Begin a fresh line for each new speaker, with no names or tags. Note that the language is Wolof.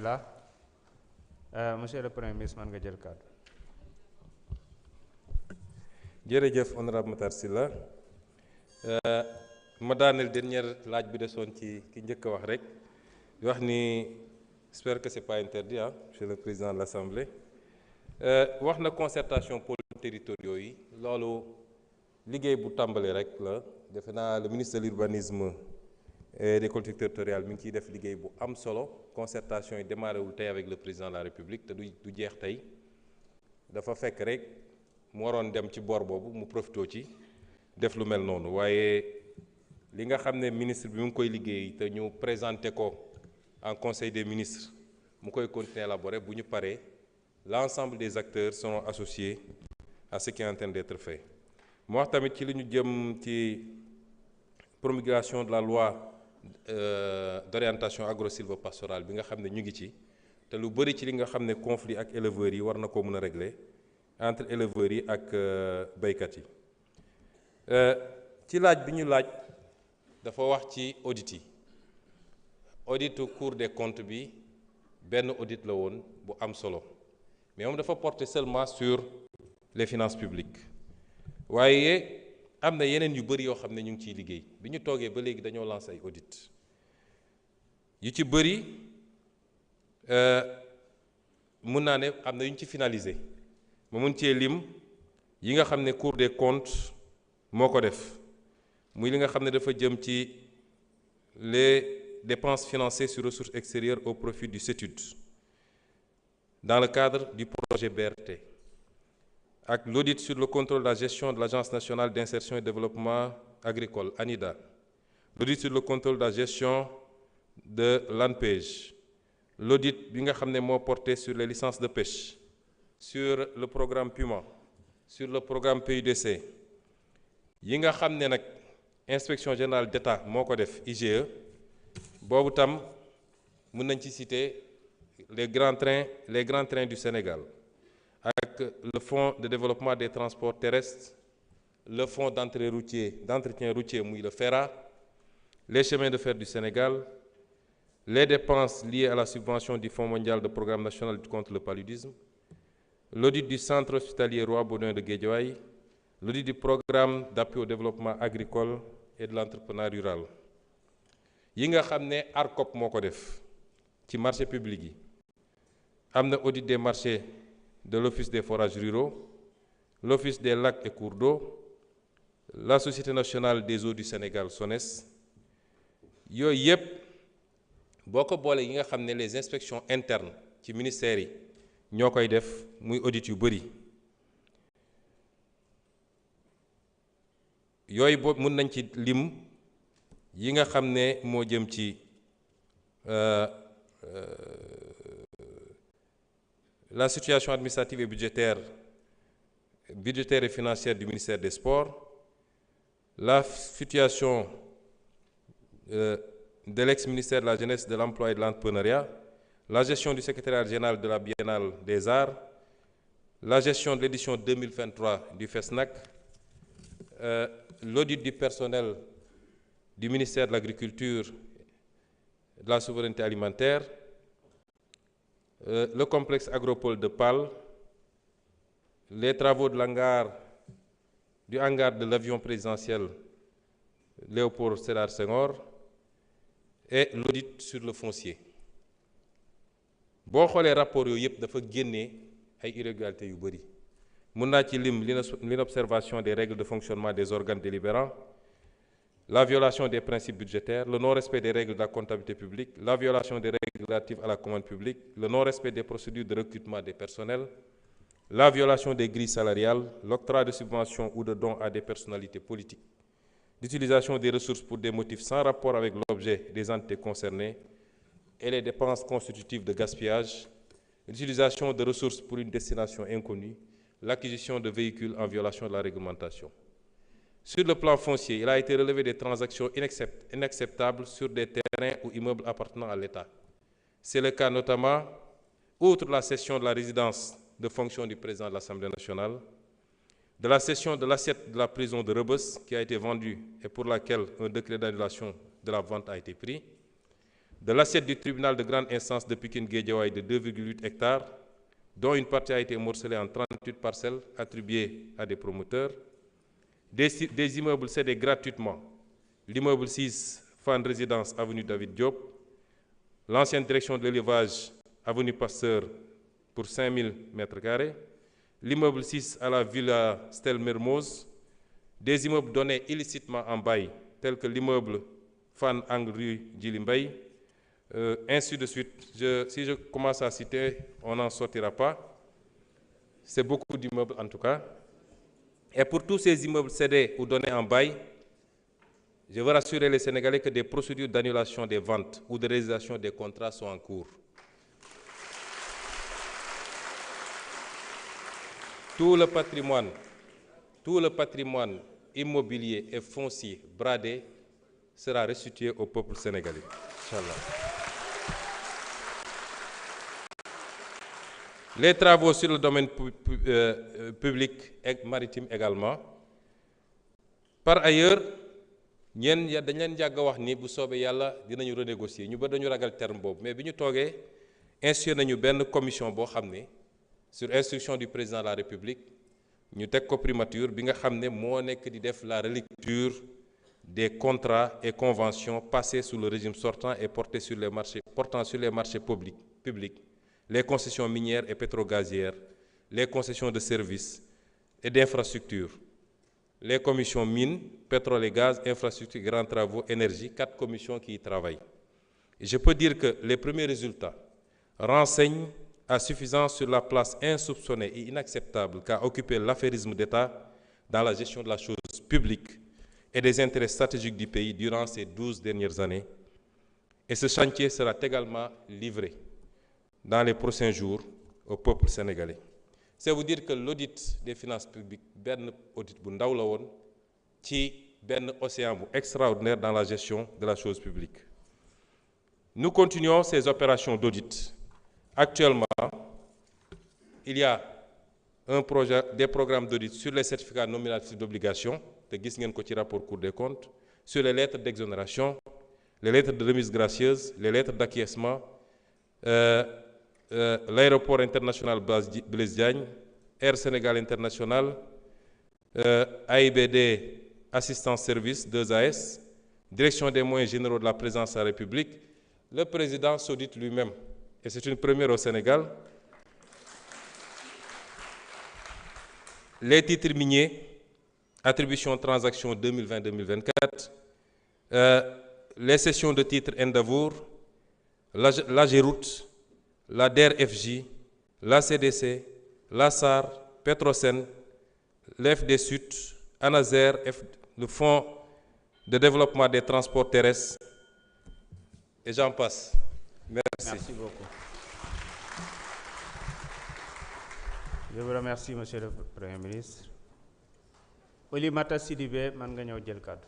Sylla monsieur le Premier ministre man nga jël kàddu.
jërëjëf honorable Matar Sylla ma daaneel dernière laaj bi desoon ci ki njëkk a wax rek di wax ni j'espère que c'est pas interdit monsieur le président de l'Assemblée wax na concertation pôles territoriaux yi loolu liggéey bu tàmbali rek la defe naa le ministre de l'urbanisme et des collectivités territoriales mi ngi ciy def liggéey bu am solo concertation yi démarré wul tey avec le président de la République te du jeex tey dafa fekk rek mu waroon dem ci boor boobu mu profité ci def lu mel noonu waaye li nga xam ne ministre bi mu ngi koy liggéey te ñu présenté ko en conseil des ministres mu koy continuer élaborer bu ñu paree l'ensemble des acteurs seront associés à ce qui est en train d'être fait. mu wax tamit ci li ñu jëm ci promulgation de la loi d'orientation agro-sylvo-pastorale bi nga xam ne ñu ngi ci te lu bëri ci li nga xam ne conflit ak éleveurs yi war na koo mën a régler entre éleveurs yi ak béykat yi ci laaj bi ñu laaj dafa wax ci audit yi auditu Cour des comptes bi benn audit la woon bu am solo mais moom dafa porter seulement sur les finances publiques waaye am na yeneen yu bëri yoo xam ne ñu ngi ciy liggéey bi ñu toogee ba léegi dañoo lancer ay audit yu ci bëri mun naa ne am na yu ñu ci finaliser ma mun cee lim yi nga xam ne Cour des comptes moo ko def muy li nga xam ne dafa jëm ci les dépenses financées sur ressources extérieures au profit du CETUD dans le cadre du projet BRT ak l'audit sur le contrôle de la gestion de l'Agence nationale d'insertion et de développement agricole ANIDA, l'audit sur le contrôle de la gestion de l'ANPEJ, l'audit bi nga xam ne moo porté sur les licences de pêche, sur le programme PUMA, sur le programme PUDC yi nga xam ne nag inspection générale d'État moo ko def IGE boobu tam mën nañ ci citer les grands trains du Sénégal ak le fonds de développement des transports terrestres, le fonds d'entretien routier muy le FERA, les chemins de fer du Sénégal, les dépenses liées à la subvention du Fonds mondial de programme national de lutte contre le paludisme, l'audit du centre hospitalier Roi Baudouin de Guédiawaye, l'audit du programme d'appui au développement agricole et de l'entrepreneuriat rural yi nga xam ne ARCOP moo ko def ci marché public yi am na audit des marchés de l'Office des forages ruraux, l'Office des lacs et cours d'eau, la Société nationale des eaux du Sénégal SONES yooyu yëpp boo ko boolee yi nga xam ne les inspections internes ci ministères yi ñoo koy def muy audit yu bëri yooyu boobu mën nañ ci lim yi nga xam ne moo jëm ci la situation administrative et budgétaire et financière du ministère des Sports, la situation de l'ex-ministère de la Jeunesse, de l'Emploi et de l'Entrepreneuriat, la gestion du secrétariat général de la Biennale des Arts, la gestion de l'édition 2023 du FESNAC, l'audit du personnel du ministère de l'Agriculture et de la Souveraineté alimentaire, le complexe agropole de Pal, les travaux de du hangar de l'avion présidentiel Léopold Sédar Senghor et l'audit sur le foncier. boo xoolee rapport yooyu yëpp dafa génnee ay irrégularités yu bëri mun naa ci lim l'inobservation des règles de fonctionnement des organes délibérants, la violation des principes budgétaires, le non-respect des règles de la comptabilité publique, la violation des règles relatives à la commande publique, le non-respect des procédures de recrutement des personnels, la violation des grilles salariales, l'octroi de subventions ou de dons à des personnalités politiques, l'utilisation des ressources pour des motifs sans rapport avec l'objet des entités concernées et les dépenses constitutives de gaspillage, l'utilisation de ressources pour une destination inconnue, l'acquisition de véhicules en violation de la réglementation. Sur le plan foncier, il a été relevé des transactions inacceptables sur des terrains ou immeubles appartenant à l'État. C'est le cas notamment, outre la cession de la résidence de fonction du président de l'Assemblée nationale, de la cession de l'assiette de la prison de Rebeuss qui a été vendue et pour laquelle un décret d'annulation de la vente a été pris, de l'assiette du tribunal de grande instance de Pikine-Guédiawaye de 2,8 hectares, dont une partie a été morcelée en 38 parcelles attribuées à des promoteurs, des immeubles cédés gratuitement, l'immeuble 6, Fan Résidence, avenue David Diop, l'ancienne direction de l'élevage, avenue Pasteur, pour 5000 m², l'immeuble 6 à la Villa Stel Mermoz, des immeubles donnés illicitement en bail, tels que l'immeuble Fan Angle rue Djilimbey, ainsi de suite. Si je commence à citer, on n'en sortira pas. C'est beaucoup d'immeubles en tout cas. Et pour tous ces immeubles cédés ou donnés en bail, je veux rassurer les Sénégalais que des procédures d'annulation des ventes ou de résiliation des contrats sont en cours. Tout le patrimoine immobilier et foncier bradé sera restitué au peuple sénégalais. Inch'Allah. Les travaux sur le domaine public et maritime également. Par ailleurs, ñeen ya dañ leen jàgg wax ni bu soobee yàlla dinañu renégocier ñu ba dañu ragal terme boobu mais bi ñu toogee institué nañu benn commission boo xam ne sur instruction du président de la République ñu teg ko primature bi nga xam ne moo nekk di def la relecture des contrats et conventions passés sous le régime sortant et portant sur les marchés publics, les concessions minières et pétrogazières, les concessions de services et d'infrastructures, les commissions mines, pétrole et gaz, infrastructures, grands travaux, énergie, 4 commissions qui y travaillent. Et je peux dire que les premiers résultats renseignent à suffisance sur la place insoupçonnée et inacceptable qu'a occupé l'affairisme d'État dans la gestion de la chose publique et des intérêts stratégiques du pays durant ces 12 dernières années. Et ce chantier sera également livré dans les prochains jours au peuple sénégalais. C'est vous dire que l'audit des finances publiques, ben audit bu ndaw la woon ci ben océan bu extraordinaire dans la gestion de la chose publique. Nous continuons ces opérations d'audit. Actuellement, il y a des programmes d'audit sur les certificats nominatifs d'obligation, te gis ngeen ko ci rapport Cour des comptes, sur les lettres d'exonération, les lettres de remise gracieuse, les lettres d'acquiescement, l'aéroport international Blaise Diagne, Air Sénégal International, AIBD Assistance Service 2AS, Direction des moyens généraux de la présidence de la République. Le président s'audite lui-même, et c'est une première au Sénégal. Les titres miniers, attribution transaction 2020-2024, les cessions de titres Endeavour, l'AGEROUTE, la DER-FJ, la CDC, la SAR, Petrosen, l'FD Sud, ANASER, le Fonds de développement des transports terrestres, et j'en passe. Merci.
Merci beaucoup. Je vous remercie, Monsieur le Premier ministre. Oulimata Sidibé, man nga ñëw jël kàddu.